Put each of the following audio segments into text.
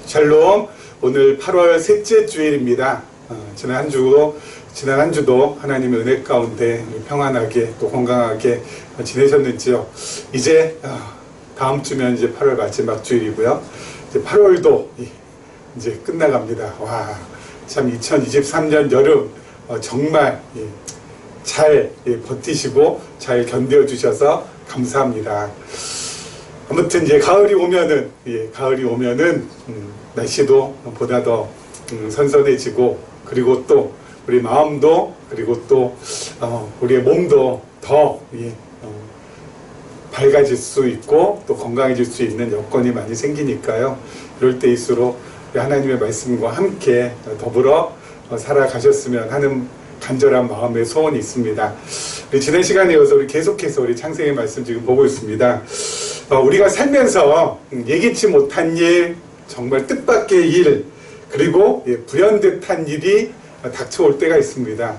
샬롬. 오늘 8월 셋째 주일입니다. 지난 한 주도 하나님의 은혜 가운데 평안하게 또 건강하게 지내셨는지요? 이제 다음 주면 이제 8월 마지막 주일이고요. 이제 8월도 이제 끝나갑니다. 와, 참 2023년 여름 정말 잘 버티시고 잘 견뎌 주셔서 감사합니다. 아무튼 이제 가을이 오면은 날씨도 보다 더 선선해지고, 그리고 또 우리 마음도, 그리고 또 우리의 몸도 더 밝아질 수 있고 또 건강해질 수 있는 여건이 많이 생기니까요. 이럴 때일수록 하나님의 말씀과 함께 더불어 살아가셨으면 하는 간절한 마음의 소원이 있습니다. 지난 시간에 이어서 우리 계속해서 우리 창세기 말씀 지금 보고 있습니다. 우리가 살면서 예기치 못한 일, 정말 뜻밖의 일, 그리고 불현듯한 일이 닥쳐올 때가 있습니다.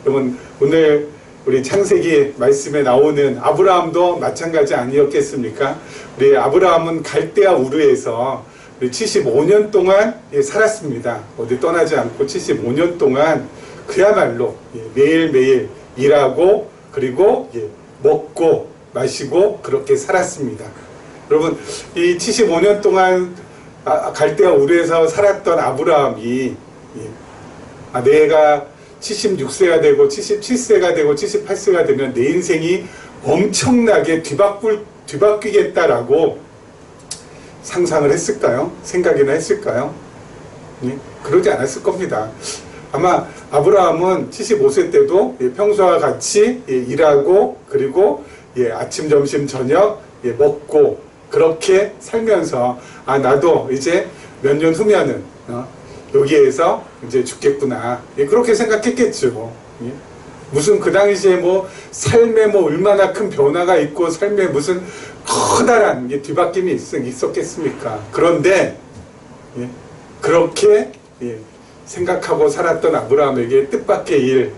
여러분, 오늘 우리 창세기 말씀에 나오는 아브라함도 마찬가지 아니었겠습니까? 우리 아브라함은 갈대아 우르에서 75년 동안 살았습니다. 어디 떠나지 않고 75년 동안 그야말로 매일매일 일하고, 그리고 먹고 마시고 그렇게 살았습니다. 여러분, 이 75년 동안 갈대아 우르에서 살았던 아브라함이 내가 76세가 되고 77세가 되고 78세가 되면 내 인생이 엄청나게 뒤바뀌겠다라고 상상을 했을까요? 생각이나 했을까요? 그러지 않았을 겁니다. 아마 아브라함은 75세 때도 평소와 같이 일하고, 그리고 아침, 점심, 저녁 먹고 그렇게 살면서 나도 이제 몇 년 후면은 여기에서 이제 죽겠구나, 그렇게 생각했겠죠. 무슨 그 당시에 뭐 삶에 뭐 얼마나 큰 변화가 있고 삶에 무슨 커다란 뒤바뀜이 있었겠습니까? 그런데 그렇게 생각하고 살았던 아브라함에게 뜻밖의 일,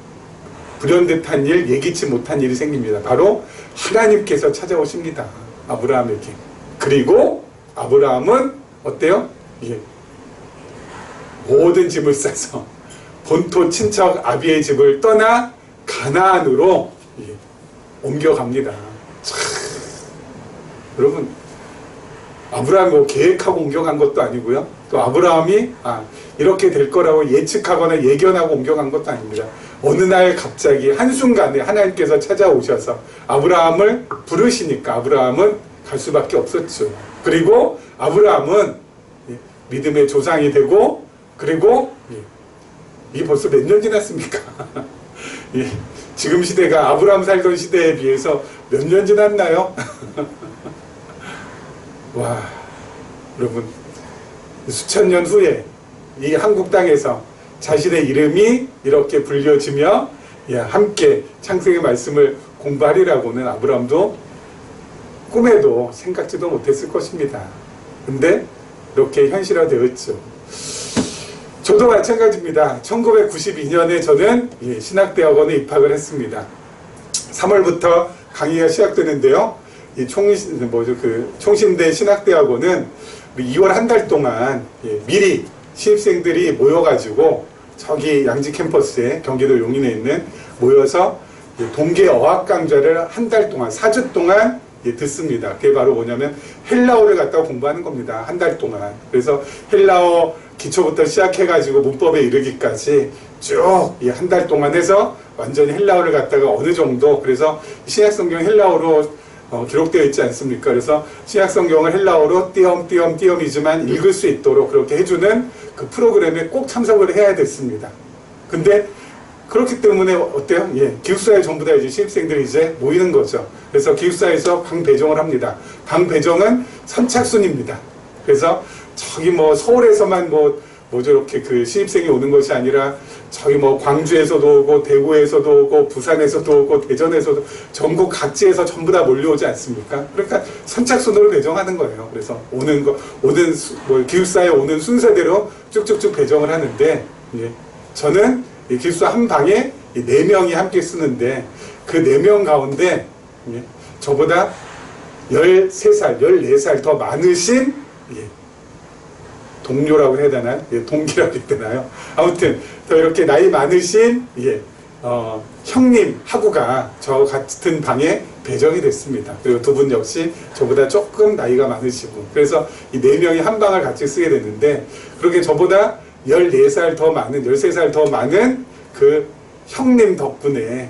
불현듯한 일, 예기치 못한 일이 생깁니다. 바로 하나님께서 찾아오십니다. 아브라함에게. 그리고 아브라함은 어때요? 모든 짐을 싸서 본토 친척 아비의 집을 떠나 가나안으로 옮겨갑니다. 여러분, 아브라함이 뭐 계획하고 옮겨간 것도 아니고요. 또 아브라함이 이렇게 될 거라고 예측하거나 예견하고 옮겨간 것도 아닙니다. 어느 날 갑자기 한순간에 하나님께서 찾아오셔서 아브라함을 부르시니까 아브라함은 갈 수밖에 없었죠. 그리고 아브라함은 믿음의 조상이 되고, 그리고 이게 벌써 몇 년 지났습니까? 지금 시대가 아브라함 살던 시대에 비해서 몇 년 지났나요? 와, 여러분, 수천 년 후에 이 한국 땅에서 자신의 이름이 이렇게 불려지며 함께 창세기 말씀을 공부하리라고는 아브라함도 꿈에도 생각지도 못했을 것입니다. 근데 이렇게 현실화되었죠. 저도 마찬가지입니다. 1992년에 저는 신학대학원에 입학을 했습니다. 3월부터 강의가 시작되는데요. 이 총신대 신학대학원은 2월 한 달 동안 미리 신입생들이 모여가지고 저기 양지 캠퍼스에 경기도 용인에 있는 모여서 동계 어학 강좌를 한 달 동안 4주 동안 듣습니다. 그게 바로 뭐냐면 헬라어를 갖다가 공부하는 겁니다. 한 달 동안. 그래서 헬라어 기초부터 시작해가지고 문법에 이르기까지 쭉 한 달 동안 해서 완전히 헬라어를 갖다가 어느 정도, 그래서 신약성경 헬라어로 기록되어 있지 않습니까? 그래서 신약성경을 헬라어로 띄엄띄엄이지만 읽을 수 있도록 그렇게 해주는 그 프로그램에 꼭 참석을 해야 됐습니다. 근데 그렇기 때문에 어때요? 기숙사에 전부 다 이제 신입생들이 이제 모이는 거죠. 그래서 기숙사에서 방 배정을 합니다. 방 배정은 선착순입니다. 그래서 저기 뭐 서울에서만 저렇게 그 신입생이 오는 것이 아니라 저기 뭐 광주에서도 오고 대구에서도 오고 부산에서도 오고 대전에서도 전국 각지에서 전부 다 몰려오지 않습니까? 그러니까 선착순으로 배정하는 거예요. 그래서 기숙사에 오는 순서대로 쭉쭉쭉 배정을 하는데, 저는 기숙사 한 방에 4명이 함께 쓰는데 그 4명 가운데 저보다 13살, 14살 더 많으신 동료라고 해야 되나요? 예, 동기라고 해야 되나요? 아무튼 더 이렇게 나이 많으신 형님하고가 저 같은 방에 배정이 됐습니다. 그리고 두 분 역시 저보다 조금 나이가 많으시고, 그래서 이 네 명이 한 방을 같이 쓰게 됐는데, 그렇게 저보다 14살 더 많은, 13살 더 많은 그 형님 덕분에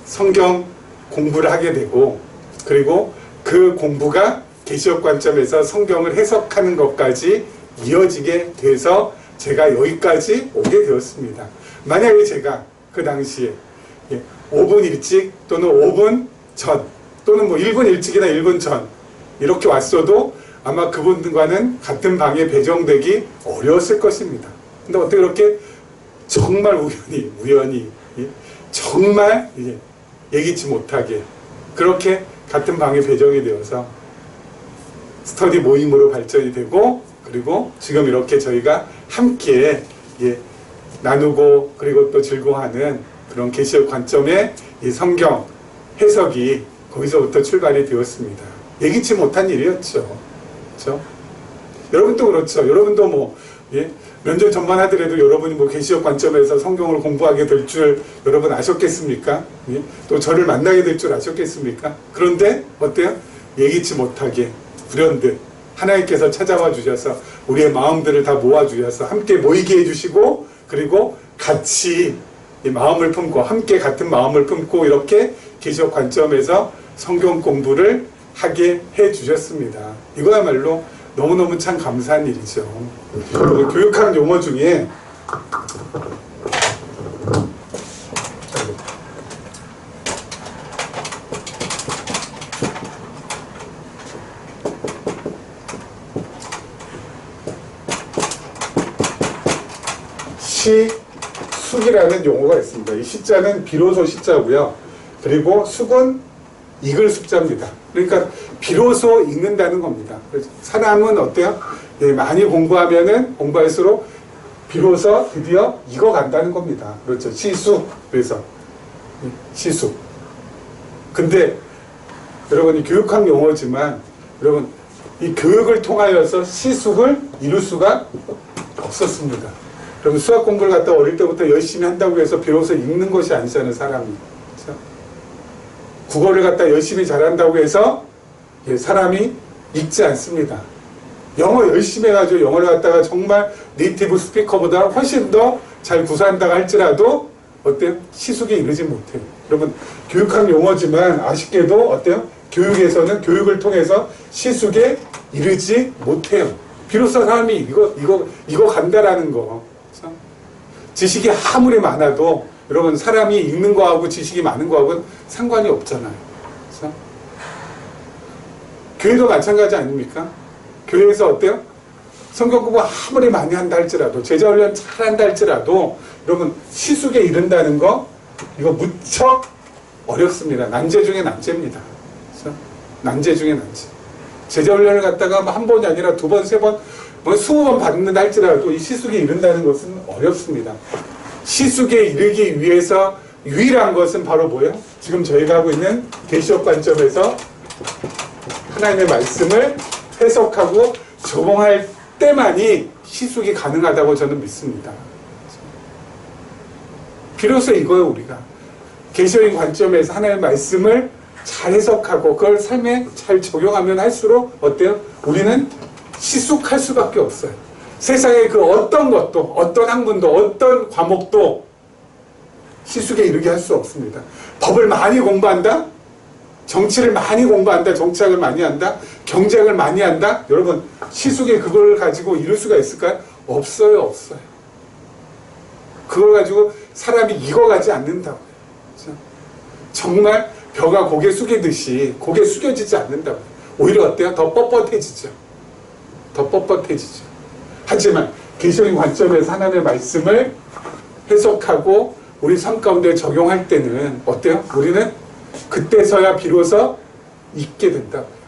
성경 공부를 하게 되고, 그리고 그 공부가 계시록 관점에서 성경을 해석하는 것까지 이어지게 돼서 제가 여기까지 오게 되었습니다. 만약에 제가 그 당시에 5분 일찍 또는 5분 전 또는 뭐 1분 일찍이나 1분 전 이렇게 왔어도 아마 그분과는 같은 방에 배정되기 어려웠을 것입니다. 근데 어떻게 그렇게 정말 우연히 정말 예기치 못하게 그렇게 같은 방에 배정이 되어서 스터디 모임으로 발전이 되고, 그리고 지금 이렇게 저희가 함께 나누고 그리고 또 즐거워하는 그런 계시록 관점의 이 성경 해석이 거기서부터 출발이 되었습니다. 예기치 못한 일이었죠. 그렇죠? 여러분도 그렇죠. 여러분도 뭐 면접 전반하더라도 여러분이 뭐 계시록 관점에서 성경을 공부하게 될 줄 여러분 아셨겠습니까? 또 저를 만나게 될 줄 아셨겠습니까? 그런데 어때요? 예기치 못하게 불현듯 하나님께서 찾아와 주셔서 우리의 마음들을 다 모아 주셔서 함께 모이게 해주시고, 그리고 같이 이 마음을 품고 함께 같은 마음을 품고 이렇게 계시록 관점에서 성경 공부를 하게 해 주셨습니다. 이거야말로 너무너무 참 감사한 일이죠. 교육학 용어 중에 시숙이라는 용어가 있습니다. 이 시자는 비로소 시자고요. 그리고 숙은 읽을 숙자입니다. 그러니까 비로소 읽는다는 겁니다. 사람은 어때요? 많이 공부할수록 비로소 드디어 익어간다는 겁니다. 그렇죠. 시숙. 그래서 시숙. 근데 여러분, 이 교육학 용어지만 여러분, 이 교육을 통하여서 시숙을 이룰 수가 없었습니다. 여러분, 수학 공부를 갖다 어릴 때부터 열심히 한다고 해서 비로소 읽는 것이 아니잖아요, 사람이. 그렇죠? 국어를 갖다 열심히 잘한다고 해서 사람이 읽지 않습니다. 영어 열심히 해가지고 영어를 갖다가 정말 네이티브 스피커보다 훨씬 더 잘 구사한다고 할지라도 어때요? 시숙에 이르지 못해요. 여러분, 교육학 용어지만 아쉽게도 어때요? 교육에서는 교육을 통해서 시숙에 이르지 못해요. 비로소 사람이 이거 간다라는 거. 그렇죠? 지식이 아무리 많아도 여러분, 사람이 읽는 거하고 지식이 많은 거하고는 상관이 없잖아요. 그렇죠? 교회도 마찬가지 아닙니까? 교회에서 어때요? 성경 공부 아무리 많이 한다 할지라도, 제자 훈련 잘한다 할지라도 여러분, 시숙에 이른다는 거 이거 무척 어렵습니다. 난제 중에 난제입니다. 그렇죠? 난제 중에 난제. 제자 훈련을 갖다가 한 번이 아니라 두 번, 세 번, 뭐 20번 받는다 할지라도 이 시숙에 이른다는 것은 어렵습니다. 시숙에 이르기 위해서 유일한 것은 바로 뭐예요? 지금 저희가 하고 있는 계시록 관점에서 하나님의 말씀을 해석하고 적용할 때만이 시숙이 가능하다고 저는 믿습니다. 비로소 이거예요. 우리가 계시록의 관점에서 하나님의 말씀을 잘 해석하고 그걸 삶에 잘 적용하면 할수록 어때요? 우리는 시숙할 수밖에 없어요. 세상의 그 어떤 것도, 어떤 학문도, 어떤 과목도 시숙에 이르게 할 수 없습니다. 법을 많이 공부한다? 정치를 많이 공부한다? 정치학을 많이 한다? 경제학을 많이 한다? 여러분, 시숙에 그걸 가지고 이룰 수가 있을까요? 없어요, 없어요. 그걸 가지고 사람이 익어가지 않는다고요. 그렇죠? 정말 벼가 고개 숙이듯이 고개 숙여지지 않는다고요. 오히려 어때요? 더 뻣뻣해지죠. 더 뻣뻣해지죠. 하지만 계시록의 관점에서 하나님의 말씀을 해석하고 우리 삶 가운데 적용할 때는 어때요? 우리는 그때서야 비로소 잊게 된다고요.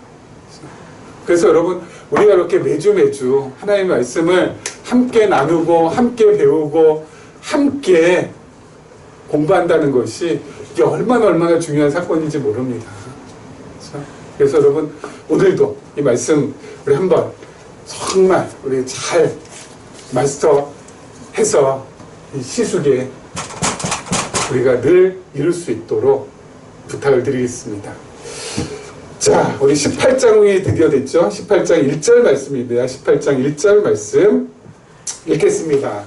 그래서 여러분, 우리가 이렇게 매주 하나님의 말씀을 함께 나누고 함께 배우고 함께 공부한다는 것이 이게 얼마나 중요한 사건인지 모릅니다. 그래서 여러분, 오늘도 이 말씀 우리 한번 정말 우리 잘 마스터해서 이 시숙에 우리가 늘 이룰 수 있도록 부탁을 드리겠습니다. 자, 우리 18장이 드디어 됐죠. 18장 1절 말씀입니다. 18장 1절 말씀 읽겠습니다.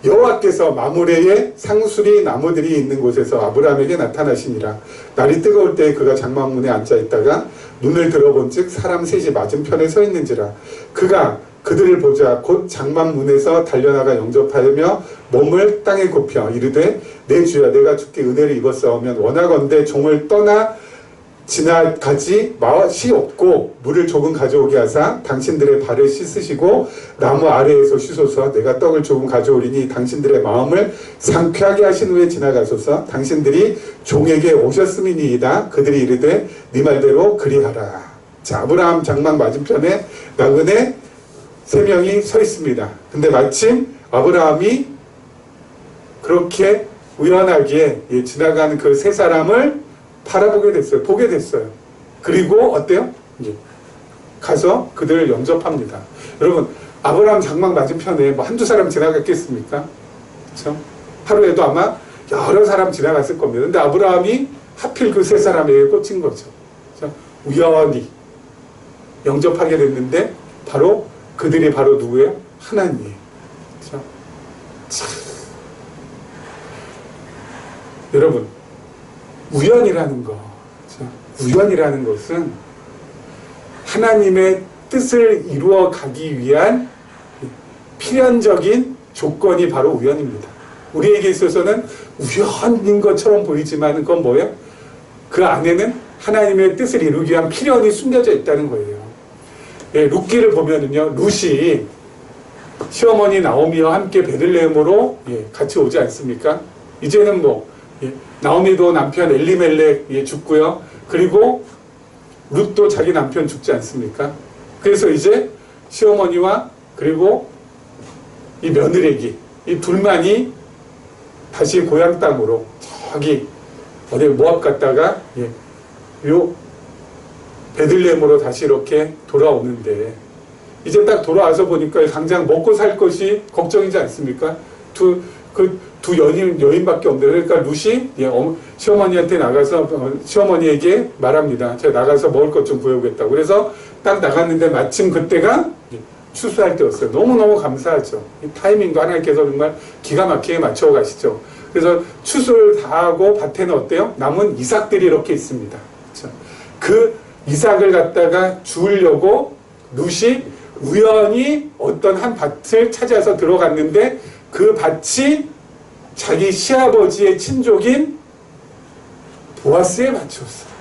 여호와께서 마므레의 상수리 나무들이 있는 곳에서 아브라함에게 나타나시니라. 날이 뜨거울 때 그가 장막문에 앉아 있다가 눈을 들어본즉 사람 셋이 맞은편에 서 있는지라. 그가 그들을 보자 곧 장막문에서 달려나가 영접하며 몸을 땅에 굽혀 이르되 내 주야 내가 주께 은혜를 입었사오면 원하건대 종을 떠나 지나가지 맛이 없고 물을 조금 가져오게 하사 당신들의 발을 씻으시고 나무 아래에서 쉬소서. 내가 떡을 조금 가져오리니 당신들의 마음을 상쾌하게 하신 후에 지나가소서. 당신들이 종에게 오셨음이니이다. 그들이 이르되 네 말대로 그리하라. 자, 아브라함 장막 맞은편에 나그네 3명이 서 있습니다. 근데 마침 아브라함이 그렇게 우연하게 지나가는 그 3사람을 바라보게 됐어요. 보게 됐어요. 그리고 어때요? 가서 그들을 영접합니다. 여러분, 아브라함 장막 맞은편에 뭐 한두 사람 지나갔겠습니까? 그렇죠? 하루에도 아마 여러 사람 지나갔을 겁니다. 근데 아브라함이 하필 그 3사람에게 꽂힌 거죠. 그렇죠? 우연히 영접하게 됐는데 바로 그들이 바로 누구예요? 하나님. 그렇죠? 여러분, 우연이라는 거, 그렇죠? 우연이라는 것은 하나님의 뜻을 이루어 가기 위한 필연적인 조건이 바로 우연입니다. 우리에게 있어서는 우연인 것처럼 보이지만 그건 뭐예요? 그 안에는 하나님의 뜻을 이루기 위한 필연이 숨겨져 있다는 거예요. 예, 룻기를 보면은요, 룻이 시어머니 나오미와 함께 베들레헴으로 같이 오지 않습니까? 이제는 나오미도 남편 엘리멜렉 죽고요. 그리고 룻도 자기 남편 죽지 않습니까? 그래서 이제 시어머니와 그리고 이 며느리기 이 둘만이 다시 고향 땅으로 저기 어디 모압 갔다가 요 베들레헴으로 다시 이렇게 돌아오는데 이제 딱 돌아와서 보니까 당장 먹고 살 것이 걱정이지 않습니까? 두 여인밖에 없는데 그러니까 룻이 시어머니한테 나가서 시어머니에게 말합니다. 제가 나가서 먹을 것 좀 구해오겠다고. 그래서 딱 나갔는데 마침 그때가 추수할 때였어요. 너무너무 감사하죠. 이 타이밍도 하나님께서 정말 기가 막히게 맞춰 가시죠. 그래서 추수를 다 하고 밭에는 어때요? 남은 이삭들이 이렇게 있습니다. 그렇죠? 그 이삭을 갖다가 주우려고 룻이 우연히 어떤 한 밭을 찾아서 들어갔는데 그 밭이 자기 시아버지의 친족인 보아스의 밭이었어요.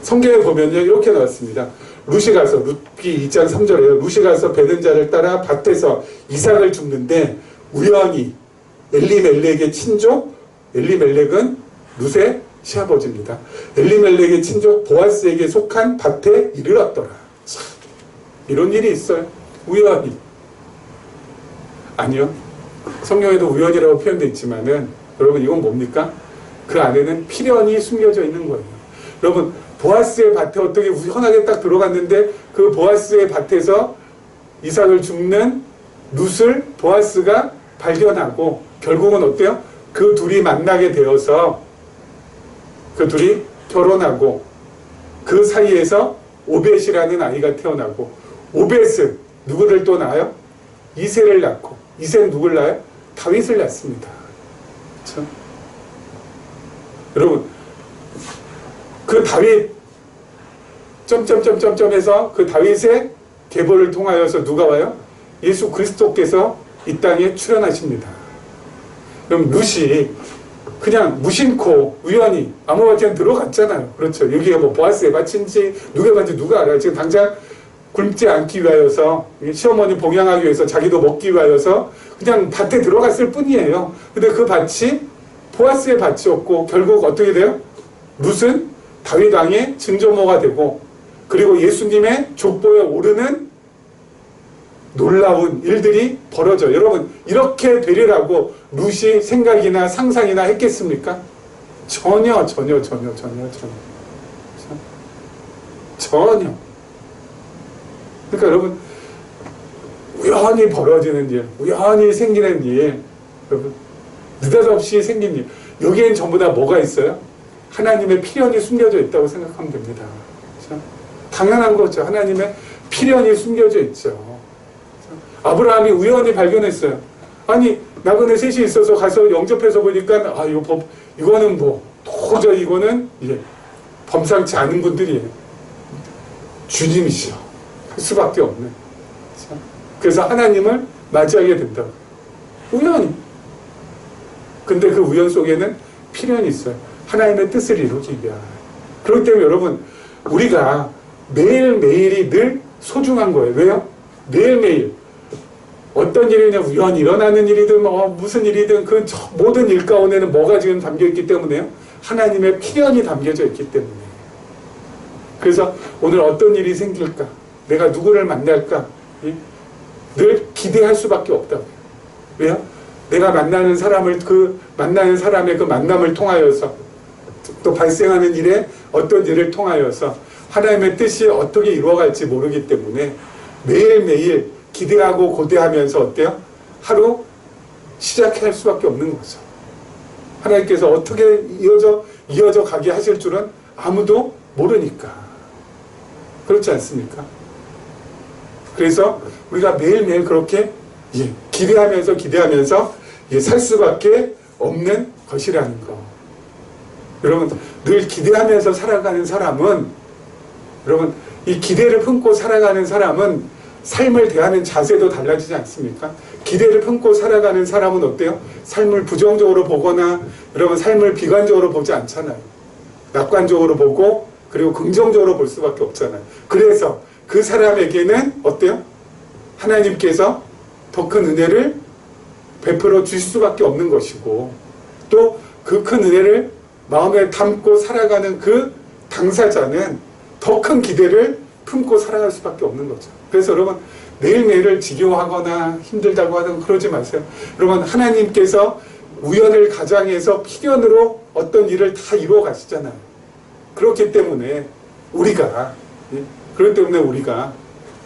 성경에 보면요 이렇게 나왔습니다. 룻이 가서 룻기 2장 3절에요. 룻이 가서 베는 자를 따라 밭에서 이삭을 줍는데 우연히 엘리멜렉의 친족 엘리멜렉은 룻의 시아버지입니다. 엘리멜렉의 친족 보아스에게 속한 밭에 이르렀더라. 참, 이런 일이 있어요. 우연히. 아니요. 성경에도 우연이라고 표현되어 있지만은 여러분 이건 뭡니까? 그 안에는 필연이 숨겨져 있는 거예요. 여러분 보아스의 밭에 어떻게 우연하게 딱 들어갔는데 그 보아스의 밭에서 이삭을 줍는 룻을 보아스가 발견하고 결국은 어때요? 그 둘이 만나게 되어서 그 둘이 결혼하고 그 사이에서 오벳이라는 아이가 태어나고 오벳은 누구를 또 낳아요? 이새를 낳고 이새는 누굴 낳아요? 다윗을 낳습니다. 그렇죠? 여러분 그 다윗 점점점점점에서 그 다윗의 계보를 통하여서 누가 와요? 예수 그리스도께서 이 땅에 출현하십니다. 그럼 룻이 그냥 무심코 우연히 아무렇지 않게 들어갔잖아요. 그렇죠. 여기가 뭐 보아스의 밭인지 누구의 밭인지 누가 알아요. 지금 당장 굶지 않기 위하여서 시어머니 봉양하기 위해서 자기도 먹기 위하여서 그냥 밭에 들어갔을 뿐이에요. 근데 그 밭이 보아스의 밭이었고 결국 어떻게 돼요? 룻은 다윗 왕의 증조모가 되고 그리고 예수님의 족보에 오르는 놀라운 일들이 벌어져요. 여러분 이렇게 되리라고 룻이 생각이나 상상이나 했겠습니까? 전혀. 그러니까 여러분 우연히 벌어지는 일, 우연히 생기는 일, 여러분, 느닷없이 생긴 일, 여기엔 전부 다 뭐가 있어요? 하나님의 필연이 숨겨져 있다고 생각하면 됩니다. 그렇죠? 당연한 거죠. 하나님의 필연이 숨겨져 있죠. 그렇죠? 아브라함이 우연히 발견했어요. 아니, 나그네 셋이 있어서 가서 영접해서 보니까, 이거는 도저히 이거는, 범상치 않은 분들이에요. 주님이시여. 할 수밖에 없는. 그렇죠? 그래서 하나님을 맞이하게 된다. 우연히. 근데 그 우연 속에는 필연이 있어요. 하나님의 뜻을 이루기 위한. 그렇기 때문에 여러분, 우리가 매일매일이 늘 소중한 거예요. 왜요? 매일매일. 어떤 일이냐, 우연히 일어나는 일이든, 무슨 일이든, 그 모든 일 가운데는 뭐가 지금 담겨있기 때문에요? 하나님의 필연이 담겨져 있기 때문에. 그래서 오늘 어떤 일이 생길까? 내가 누구를 만날까? 늘 기대할 수밖에 없다고요. 왜요? 내가 만나는 사람의 그 만남을 통하여서 또 발생하는 일에 어떤 일을 통하여서 하나님의 뜻이 어떻게 이루어갈지 모르기 때문에 매일매일 기대하고 고대하면서 어때요? 하루 시작할 수밖에 없는 거죠. 하나님께서 어떻게 이어져 가게 하실 줄은 아무도 모르니까. 그렇지 않습니까? 그래서 우리가 매일매일 그렇게 기대하면서 살 수밖에 없는 것이라는 거. 여러분, 늘 기대하면서 살아가는 사람은, 여러분, 이 기대를 품고 살아가는 사람은 삶을 대하는 자세도 달라지지 않습니까? 기대를 품고 살아가는 사람은 어때요? 삶을 부정적으로 보거나, 여러분, 삶을 비관적으로 보지 않잖아요. 낙관적으로 보고, 그리고 긍정적으로 볼 수밖에 없잖아요. 그래서 그 사람에게는 어때요? 하나님께서 더 큰 은혜를 베풀어 주실 수밖에 없는 것이고, 또 그 큰 은혜를 마음에 담고 살아가는 그 당사자는 더 큰 기대를 품고 살아갈 수밖에 없는 거죠. 그래서 여러분, 매일매일을 지겨워하거나 힘들다고 하든 그러지 마세요. 여러분, 하나님께서 우연을 가장해서 필연으로 어떤 일을 다 이루어 가시잖아요. 그렇기 때문에 우리가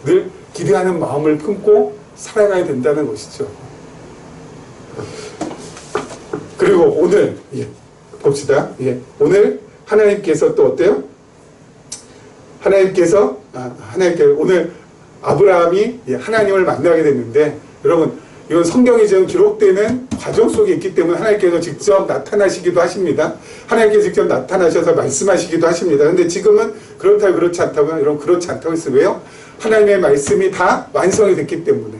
늘 기대하는 마음을 품고 살아가야 된다는 것이죠. 그리고 오늘 봅시다. 오늘 하나님께서 또 어때요? 하나님께서 오늘 아브라함이 하나님을 만나게 됐는데, 여러분, 이건 성경에 지금 기록되는 과정 속에 있기 때문에 하나님께서 직접 나타나시기도 하십니다. 하나님께서 직접 나타나셔서 말씀하시기도 하십니다. 근데 지금은 그렇다고 그렇지 않다고, 여러분, 그렇지 않다고 했어요. 왜요? 하나님의 말씀이 다 완성이 됐기 때문에.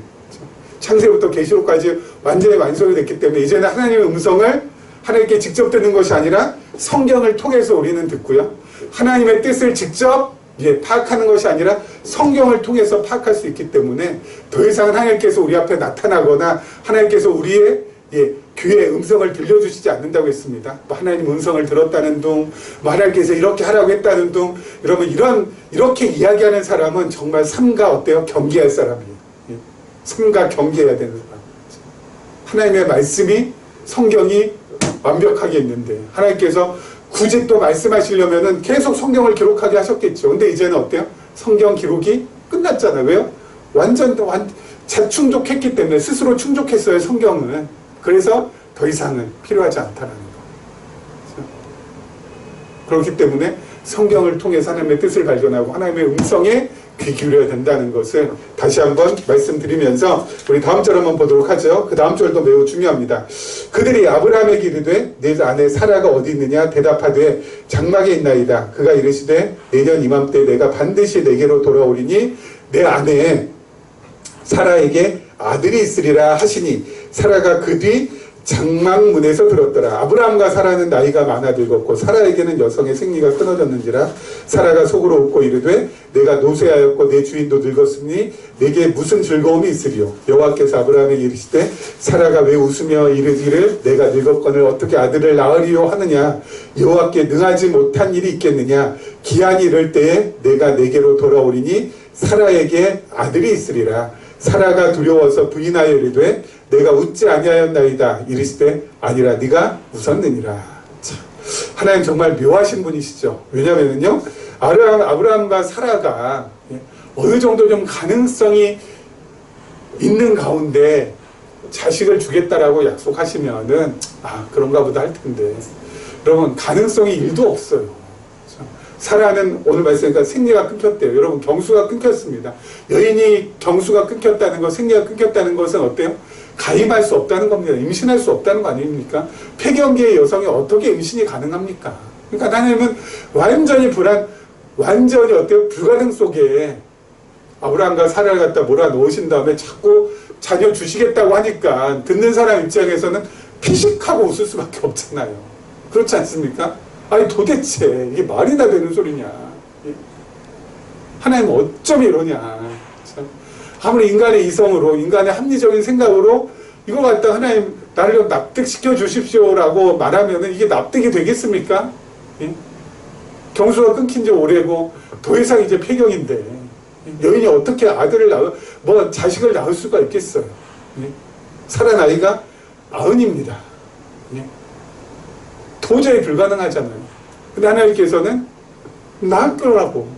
창세부터 계시록까지 완전히 완성이 됐기 때문에 이제는 하나님의 음성을 하나님께 직접 듣는 것이 아니라 성경을 통해서 우리는 듣고요. 하나님의 뜻을 직접 파악하는 것이 아니라 성경을 통해서 파악할 수 있기 때문에 더 이상 하나님께서 우리 앞에 나타나거나 하나님께서 우리의 귀에 음성을 들려주시지 않는다고 했습니다. 하나님 음성을 들었다는 둥, 하나님께서 이렇게 하라고 했다는 둥, 여러분, 이렇게 이야기하는 사람은 정말 삼가 어때요? 경계할 사람이에요. 삼가 경계해야 되는 사람. 하나님의 말씀이, 성경이 완벽하게 있는데 하나님께서 굳이 또 말씀하시려면은 계속 성경을 기록하게 하셨겠죠. 근데 이제는 어때요? 성경 기록이 끝났잖아요. 왜요? 완전 충족했기 때문에, 스스로 충족했어요, 성경은. 그래서 더 이상은 필요하지 않다는 거. 그렇기 때문에 성경을 통해서 하나님의 뜻을 발견하고 하나님의 음성에 귀 기울여야 된다는 것을 다시 한번 말씀드리면서 우리 다음 절 한번 보도록 하죠. 그 다음 절도 매우 중요합니다. 그들이 아브라함에게 이르되 내 아내 사라가 어디 있느냐 대답하되 장막에 있나이다. 그가 이르시되 내년 이맘때 내가 반드시 내게로 돌아오리니 내 아내 사라에게 아들이 있으리라 하시니 사라가 그 뒤 장막문에서 들었더라. 아브라함과 사라는 나이가 많아 늙었고 사라에게는 여성의 생리가 끊어졌는지라. 사라가 속으로 웃고 이르되 내가 노쇠하였고 내 주인도 늙었으니 내게 무슨 즐거움이 있으리요. 여호와께서 아브라함에게 이르시되 사라가 왜 웃으며 이르기를 내가 늙었거늘 어떻게 아들을 낳으리요 하느냐. 여호와께 능하지 못한 일이 있겠느냐. 기한이 이를 때에 내가 내게로 돌아오리니 사라에게 아들이 있으리라. 사라가 두려워서 부인하여 이르되 내가 웃지 아니하였나이다. 이르시되 아니라 네가 웃었느니라. 참, 하나님 정말 묘하신 분이시죠. 왜냐하면요, 아브라함과 사라가 어느 정도 좀 가능성이 있는 가운데 자식을 주겠다라고 약속하시면은 그런가 보다 할 텐데, 여러분 가능성이 1도 없어요. 사라는 오늘 말씀이니까 생리가 끊겼대요. 여러분 경수가 끊겼습니다. 여인이 경수가 끊겼다는 것, 생리가 끊겼다는 것은 어때요? 가임할 수 없다는 겁니다. 임신할 수 없다는 거 아닙니까? 폐경기의 여성이 어떻게 임신이 가능합니까? 그러니까 하나님은 완전히 어때요? 불가능 속에 아브라함과 사라를 갖다 몰아놓으신 다음에 자꾸 자녀 주시겠다고 하니까 듣는 사람 입장에서는 피식하고 웃을 수밖에 없잖아요. 그렇지 않습니까? 아니 도대체 이게 말이나 되는 소리냐. 하나님 어쩜 이러냐. 아무리 인간의 이성으로, 인간의 합리적인 생각으로 이거 갖다 하나님 나를 좀 납득시켜 주십시오라고 말하면 이게 납득이 되겠습니까? 경수가 끊긴 지 오래고 더 이상 이제 폐경인데 여인이 어떻게 아들을 자식을 낳을 수가 있겠어요? 사라 나이가 90입니다. 도저히 불가능하잖아요. 근데 하나님께서는 낳을 거라고.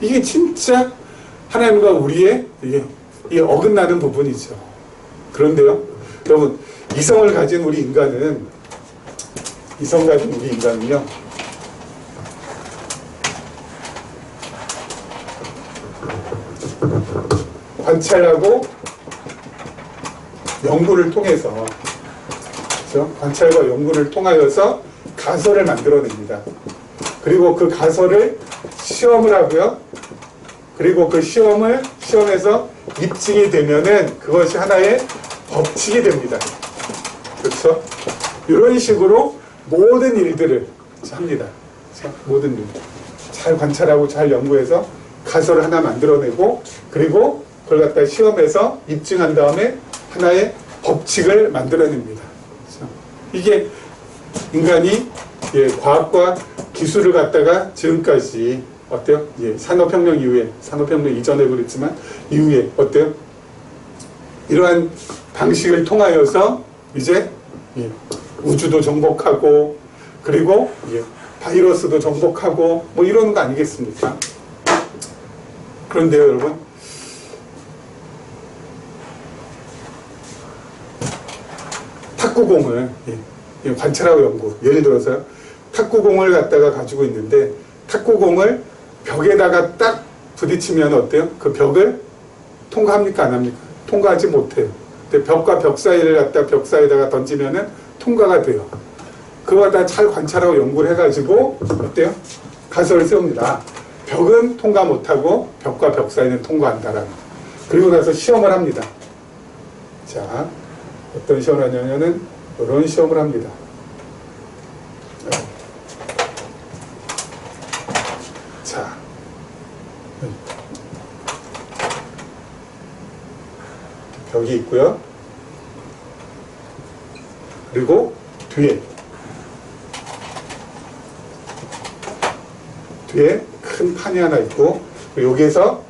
이게 진짜 하나님과 우리의 이게 어긋나는 부분이죠. 그런데요, 여러분, 이성을 가진 우리 인간은요, 관찰하고 연구를 통해서, 그렇죠? 관찰과 연구를 통하여서 가설을 만들어냅니다. 그리고 그 가설을 시험을 하고요. 그리고 그 시험에서 입증이 되면은 그것이 하나의 법칙이 됩니다. 그렇죠? 이런 식으로 모든 일들을 합니다. 모든 일. 잘 관찰하고 잘 연구해서 가설을 하나 만들어내고, 그리고 그걸 갖다 시험에서 입증한 다음에 하나의 법칙을 만들어냅니다. 그렇죠? 이게 인간이 과학과 기술을 갖다가 지금까지 어때요? 산업혁명 이후에, 산업혁명 이전에 그랬지만 이후에 어때요? 이러한 방식을 통하여서 이제 우주도 정복하고, 그리고 바이러스도 정복하고 뭐 이러는 거 아니겠습니까? 그런데요, 여러분, 탁구공을 관찰하고 연구, 예를 들어서요, 탁구공을 갖다가 가지고 있는데 탁구공을 벽에다가 딱 부딪히면 어때요? 그 벽을 통과합니까? 안 합니까? 통과하지 못해요. 근데 벽과 벽 사이를 갖다 벽 사이에다가 던지면은 통과가 돼요. 그거 다 잘 관찰하고 연구를 해가지고 어때요? 가설을 세웁니다. 벽은 통과 못하고 벽과 벽 사이는 통과한다라는. 그리고 나서 시험을 합니다. 자, 어떤 시험을 하냐면은 이런 시험을 합니다. 자, 벽이 있고요. 그리고 뒤에 큰 판이 하나 있고, 여기에서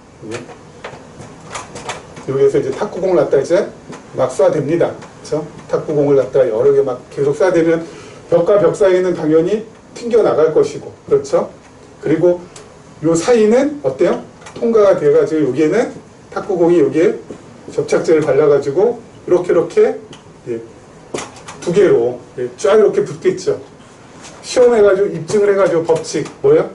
이제 탁구공을 갖다 이제 막 쏴댑니다. 그렇죠? 탁구공을 갖다 여러 개 막 계속 쏴대면 벽과 벽 사이는 당연히 튕겨 나갈 것이고, 그렇죠? 그리고 요 사이는 어때요? 통과가 돼가지고 여기에는 탁구공이 여기에 접착제를 발라가지고 이렇게 두 개로 쫙 이렇게 붙겠죠. 시험해가지고 입증을 해가지고 법칙 뭐예요?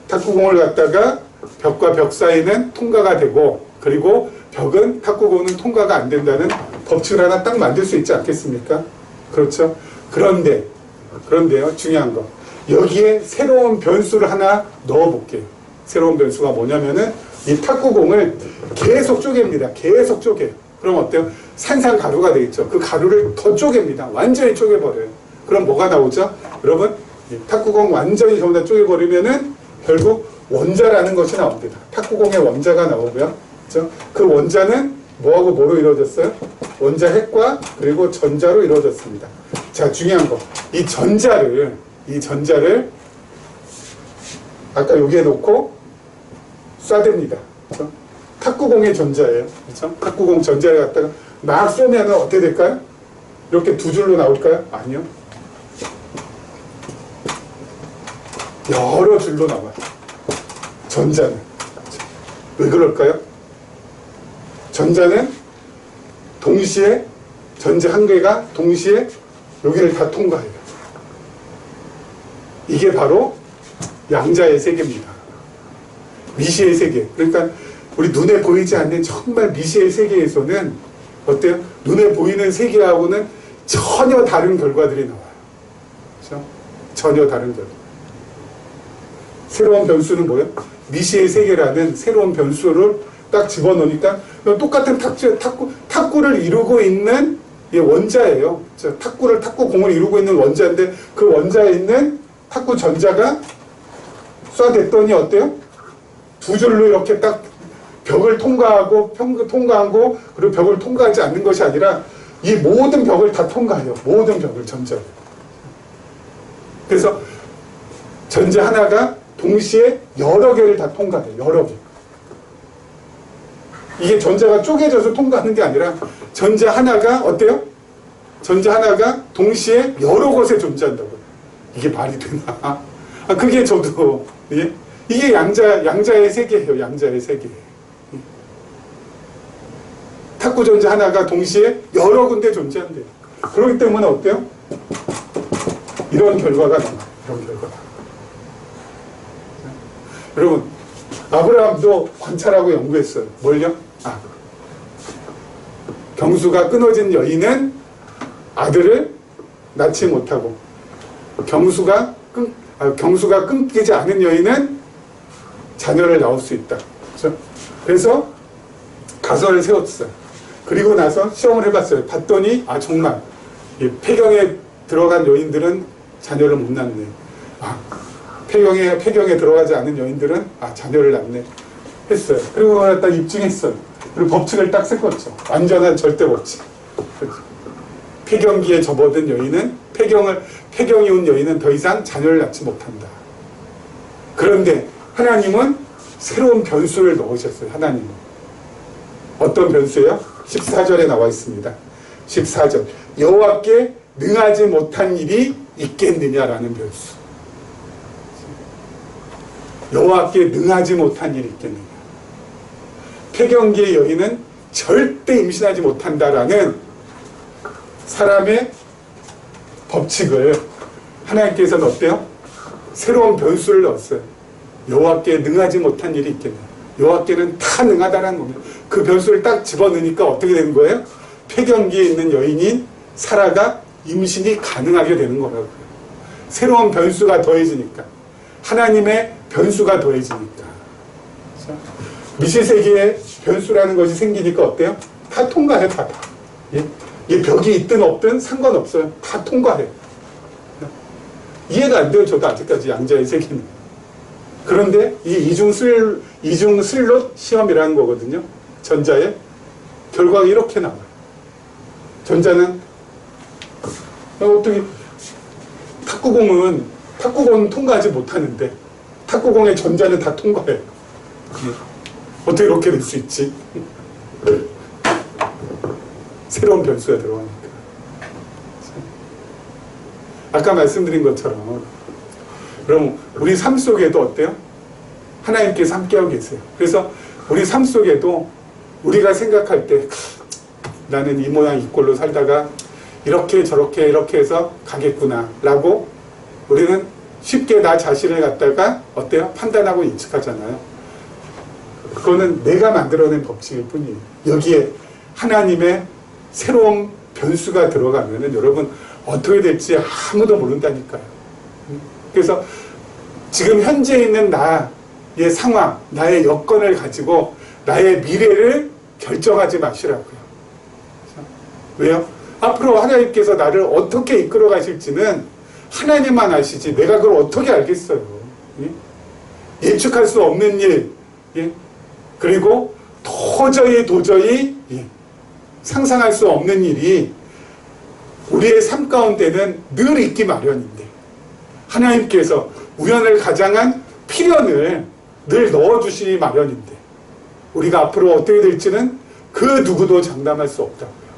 탁구공을 갖다가 벽과 벽 사이는 통과가 되고, 그리고 벽은 탁구공은 통과가 안 된다는 법칙을 하나 딱 만들 수 있지 않겠습니까? 그렇죠? 그런데요, 중요한 거. 여기에 새로운 변수를 하나 넣어볼게요. 새로운 변수가 뭐냐면은 이 탁구공을 계속 쪼갭니다. 계속 쪼개요. 그럼 어때요? 산산가루가 되겠죠. 그 가루를 더 쪼갭니다. 완전히 쪼개버려요. 그럼 뭐가 나오죠? 여러분, 이 탁구공 완전히 전부 다 쪼개버리면은 결국 원자라는 것이 나옵니다. 탁구공의 원자가 나오고요. 그렇죠? 그 원자는 뭐하고 뭐로 이루어졌어요? 원자 핵과 그리고 전자로 이루어졌습니다. 자, 중요한 거. 이 전자를 아까 여기에 놓고 쏴댑니다. 그렇죠? 탁구공의 전자예요. 그렇죠? 탁구공 전자를 갖다가 막 쏘면 어떻게 될까요? 이렇게 두 줄로 나올까요? 아니요. 여러 줄로 나와요. 전자는. 왜 그럴까요? 전자는 동시에, 전자 한 개가 동시에 여기를 다 통과해요. 이게 바로 양자의 세계입니다. 미시의 세계. 그러니까 우리 눈에 보이지 않는 정말 미시의 세계에서는 어때요? 눈에 보이는 세계하고는 전혀 다른 결과들이 나와요. 그렇죠? 전혀 다른 결과. 새로운 변수는 뭐예요? 미시의 세계라는 새로운 변수를 딱 집어넣으니까 똑같은 탁구를 이루고 있는 원자예요. 탁구공을 이루고 있는 원자인데 그 원자에 있는 탁구 전자가 쏴댔더니 어때요? 두 줄로 이렇게 딱 벽을 통과하고 그리고 벽을 통과하지 않는 것이 아니라 이 모든 벽을 다 통과해요. 모든 벽을 전자를. 그래서 전자 하나가 동시에 여러 개를 다 통과해요. 여러 개. 이게 전자가 쪼개져서 통과하는 게 아니라 전자 하나가 어때요? 전자 하나가 동시에 여러 곳에 존재한다고요. 이게 말이 되나? 그게 저도 예? 이게 양자의 세계예요. 양자의 세계. 탁구 전자 하나가 동시에 여러 군데 존재한대요. 그렇기 때문에 어때요? 이런 결과가 나와요. 이런 결과가. 여러분, 아브라함도 관찰하고 연구했어요. 뭘요? 경수가 끊어진 여인은 아들을 낳지 못하고 경수가 끊기지 않은 여인은 자녀를 낳을 수 있다. 그래서 가설을 세웠어요. 그리고 나서 시험을 해봤어요. 봤더니 정말 폐경에 들어간 여인들은 자녀를 못 낳네. 폐경에 들어가지 않은 여인들은 자녀를 낳네 했어요. 그리고 딱 입증했어요. 그리고 법칙을 딱 세웠죠. 완전한 절대 법칙. 폐경기에 접어든 여인은 폐경이 온 여인은 더 이상 자녀를 낳지 못한다. 그런데 하나님은 새로운 변수를 넣으셨어요. 하나님은 어떤 변수예요? 14절에 나와 있습니다. 14절 여호와께 능하지 못한 일이 있겠느냐라는 변수. 여호와께 능하지 못한 일이 있겠느냐. 폐경기의 여인은 절대 임신하지 못한다라는 사람의 법칙을 하나님께서는 어때요? 새로운 변수를 넣었어요. 여호와께 능하지 못한 일이 있겠느냐. 여호와께는 다 능하다라는 겁니다. 그 변수를 딱 집어넣으니까 어떻게 되는 거예요? 폐경기에 있는 여인인 사라가 임신이 가능하게 되는 거라고요. 새로운 변수가 더해지니까. 하나님의 변수가 더해지니까. 미시세계에 변수라는 것이 생기니까 어때요? 다 통과해, 다. 예? 이 벽이 있든 없든 상관없어요. 다 통과해. 이해가 안 돼요. 저도 아직까지 양자의 세계는. 그런데 이 이중 슬롯 시험이라는 거거든요. 전자의 결과가 이렇게 나와요. 전자는 어떻게 탁구공은 통과하지 못하는데 탁구공의 전자는 다 통과해요. 어떻게 이렇게 될 수 있지? 새로운 변수가 들어가니까. 아까 말씀드린 것처럼 그럼 우리 삶 속에도 어때요? 하나님께서 함께하고 계세요. 그래서 우리 삶 속에도 우리가 생각할 때 나는 이 모양 이 꼴로 살다가 이렇게 저렇게 이렇게 해서 가겠구나 라고 우리는 쉽게 나 자신을 갖다가 어때요? 판단하고 예측하잖아요. 그거는 내가 만들어낸 법칙일 뿐이에요. 여기에 하나님의 새로운 변수가 들어가면은 여러분 어떻게 될지 아무도 모른다니까요. 그래서 지금 현재 있는 나의 상황, 나의 여건을 가지고 나의 미래를 결정하지 마시라고요. 왜요? 앞으로 하나님께서 나를 어떻게 이끌어 가실지는 하나님만 아시지 내가 그걸 어떻게 알겠어요. 예측할 수 없는 일, 그리고 도저히 상상할 수 없는 일이 우리의 삶 가운데는 늘 있기 마련인데 하나님께서 우연을 가장한 필연을 늘 넣어주시기 마련인데 우리가 앞으로 어떻게 될지는 그 누구도 장담할 수 없다고요.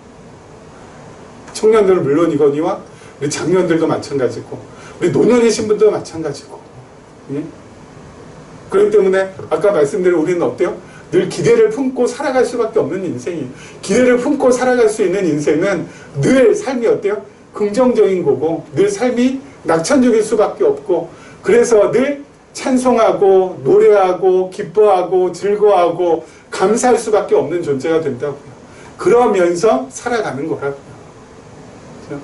청년들은 물론이거니와 우리 장년들도 마찬가지고 우리 노년이신 분도 마찬가지고. 그렇기 때문에 아까 말씀드린 우리는 어때요? 늘 기대를 품고 살아갈 수밖에 없는 인생이에요. 기대를 품고 살아갈 수 있는 인생은 늘 삶이 어때요? 긍정적인 거고 늘 삶이 낙천적일 수밖에 없고 그래서 늘 찬송하고 노래하고 기뻐하고 즐거워하고 감사할 수밖에 없는 존재가 된다고요. 그러면서 살아가는 거라고요. 그렇죠?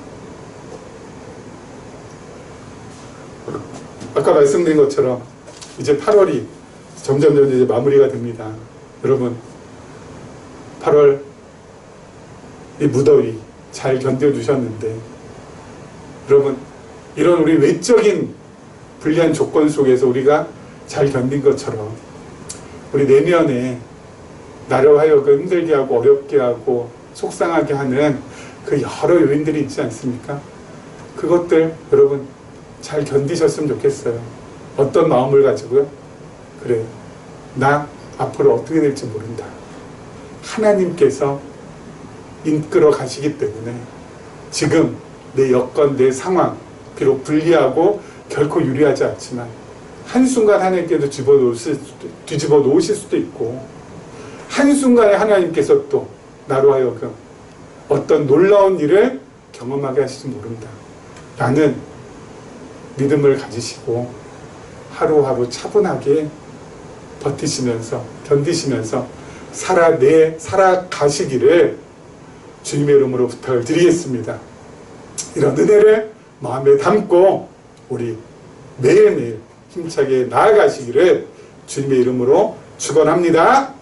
아까 말씀드린 것처럼 이제 8월이 점점 이제 마무리가 됩니다. 여러분 8월 이 무더위 잘 견뎌주셨는데 여러분 이런 우리 외적인 불리한 조건 속에서 우리가 잘 견딘 것처럼 우리 내면에 나를 하여금 힘들게 하고 어렵게 하고 속상하게 하는 그 여러 요인들이 있지 않습니까? 그것들 여러분 잘 견디셨으면 좋겠어요. 어떤 마음을 가지고요? 그래, 나 앞으로 어떻게 될지 모른다. 하나님께서 이끌어 가시기 때문에 지금 내 여건, 내 상황 비록 불리하고 결코 유리하지 않지만 한순간 하나님께서 뒤집어 놓으실 수도 있고 한순간에 하나님께서 또 나로 하여금 어떤 놀라운 일을 경험하게 하실지 모른다. 라는 믿음을 가지시고 하루하루 차분하게 버티시면서 견디시면서 살아가시기를 주님의 이름으로 부탁을 드리겠습니다. 이런 은혜를 마음에 담고 우리 매일매일 힘차게 나아가시기를 주님의 이름으로 축원합니다.